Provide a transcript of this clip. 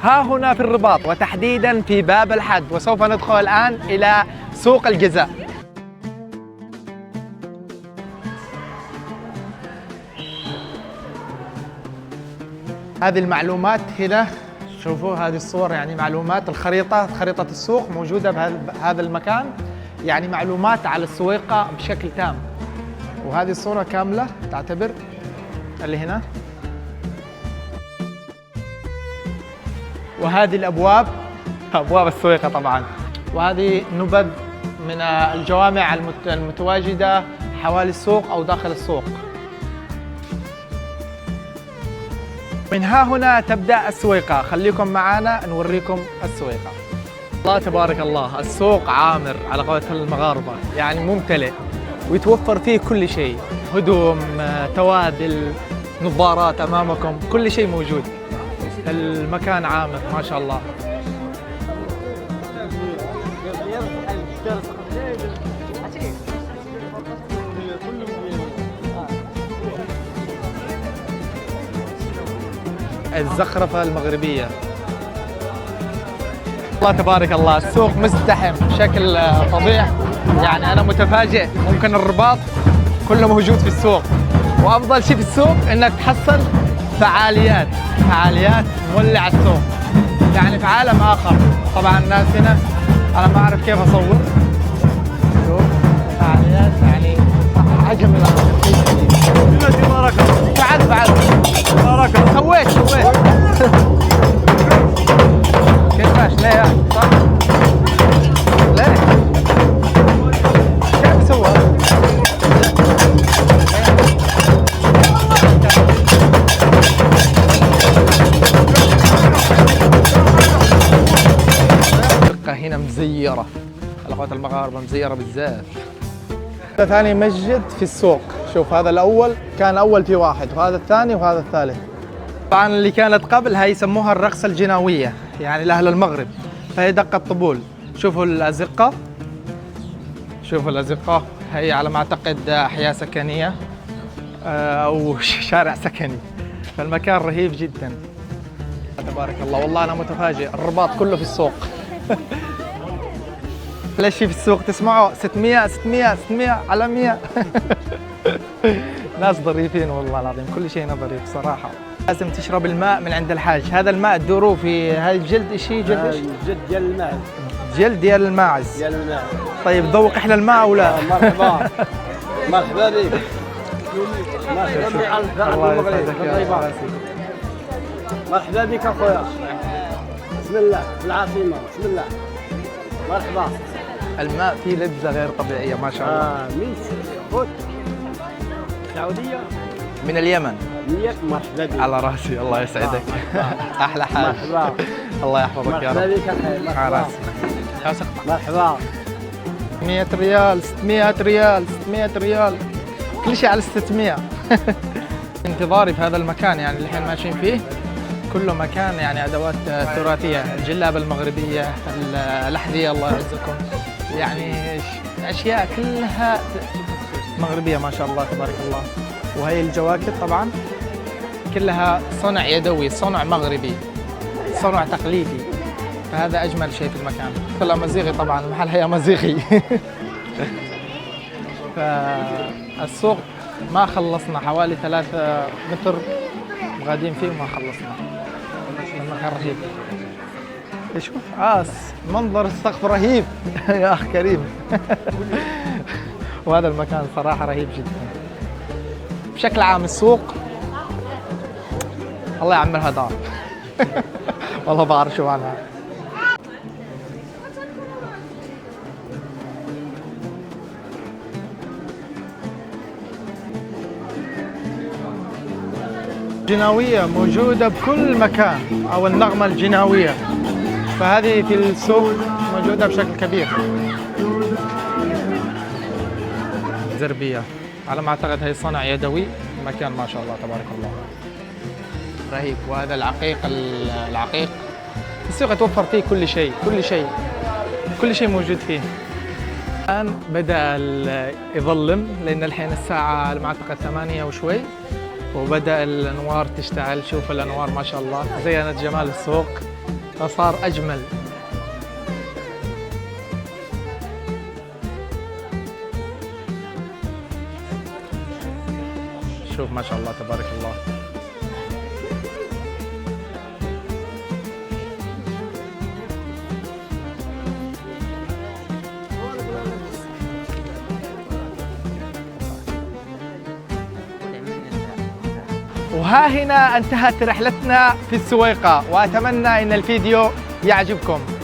ها هنا في الرباط وتحديدا في باب الحد، وسوف ندخل الآن إلى سوق الجزاء. هذه المعلومات هنا، شوفوا هذه الصور، يعني معلومات خريطة السوق موجودة بهذا المكان، يعني معلومات على السويقة بشكل تام. وهذه الصورة كاملة تعتبر اللي هنا. وهذه الأبواب، أبواب السويقة طبعا. وهذه نبذ من الجوامع المتواجدة حوالي السوق أو داخل السوق. من ها هنا تبدأ السويقة، خليكم معنا نوريكم السويقة. الله تبارك الله، السوق عامر على قولة المغاربة، يعني ممتلئ ويتوفر فيه كل شيء، هدوم، توابل، نظارات أمامكم، كل شيء موجود. المكان عامر ما شاء الله. الزخرفة المغربية. الله تبارك الله، السوق مزدحم بشكل فظيع، يعني أنا متفاجئ، ممكن الرباط كله موجود في السوق. وأفضل شيء في السوق إنك تحصل فعاليات مولعة السوق، يعني في عالم آخر. طبعا الناس هنا أنا ما أعرف كيف أصور. شوف فعاليات، يعني عجب الأمر. فعلت سويت كيفاش؟ ليه صح؟ ليه؟ كيف سوى؟ الشقة هنا مزيرة على قولة المغاربة، مزيرة بالزاف. ثاني مسجد في السوق، شوف هذا الأول كان أول في واحد، وهذا الثاني وهذا الثالث. طبعا اللي كانت قبل هاي يسموها الرقصة الجناوية، يعني لأهل المغرب، فهي دقة طبول. شوفوا الأزقة، هي على ما أعتقد أحياء سكنية أو شارع سكني، فالمكان رهيب جدا. تبارك الله، والله أنا متفاجئ، الرباط كله في السوق. ليش في السوق تسمعوا 600 على 100. ناس ظريفين والله العظيم، كل شيء ظريف صراحة. لازم تشرب الماء من عند الحاج. هذا الماء تدوروه في هاي الجلد، ايش هي جلد؟ جلد ديال الماعز. جلد ديال الماعز. طيب ذوق احلى الماء ولا؟ مرحبا مرحبا بك. الله يسعدك يا راسي. مرحبا بك اخويا. بسم الله في العاصمة، بسم الله. مرحبا. الماء فيه لذة غير طبيعية ما شاء الله. من فوت سعودية؟ من اليمن. مرحبا بك. على راسي، الله يسعدك. احلى حال. مرحبا. الله يحفظك يا رب. مرحبا بك اخي. على راسي. مرحبا. 100 ريال، 600 ريال، كل شيء على 600. انتظاري في هذا المكان، يعني الحين ماشيين فيه كله مكان يعني ادوات تراثيه، الجلابه المغربيه، الاحذيه الله يعزكم، يعني اشياء كلها مغربيه ما شاء الله تبارك الله. وهي الجواكت طبعا كلها صنع يدوي، صنع مغربي، صنع تقليدي، فهذا اجمل شيء في المكان. الامازيغي طبعا، المحل هي امازيغي. فالسوق ما خلصنا، حوالي 3 متر غادين فيه وما خلصنا. المكان رهيب. شوف منظر السقف رهيب. يا اخ كريم. وهذا المكان صراحة رهيب جدا. بشكل عام السوق الله يعمرها دار. والله بعرف شو معناها. جناوية موجودة بكل مكان، أو النغمة الجناوية، فهذه في السوق موجودة بشكل كبير. زربية على ما أعتقد هي صنع يدوي، المكان ما شاء الله تبارك الله رهيب. وهذا العقيق السوق يتوفر فيه كل شيء موجود فيه. الآن بدأ يظلم، لأن الحين الساعة على ما أعتقد 8 وشوي، وبدأ الأنوار تشتعل. شوف الأنوار ما شاء الله، زينت جمال السوق فصار أجمل. شوف ما شاء الله تبارك الله. وها هنا انتهت رحلتنا في السويقة، وأتمنى أن الفيديو يعجبكم.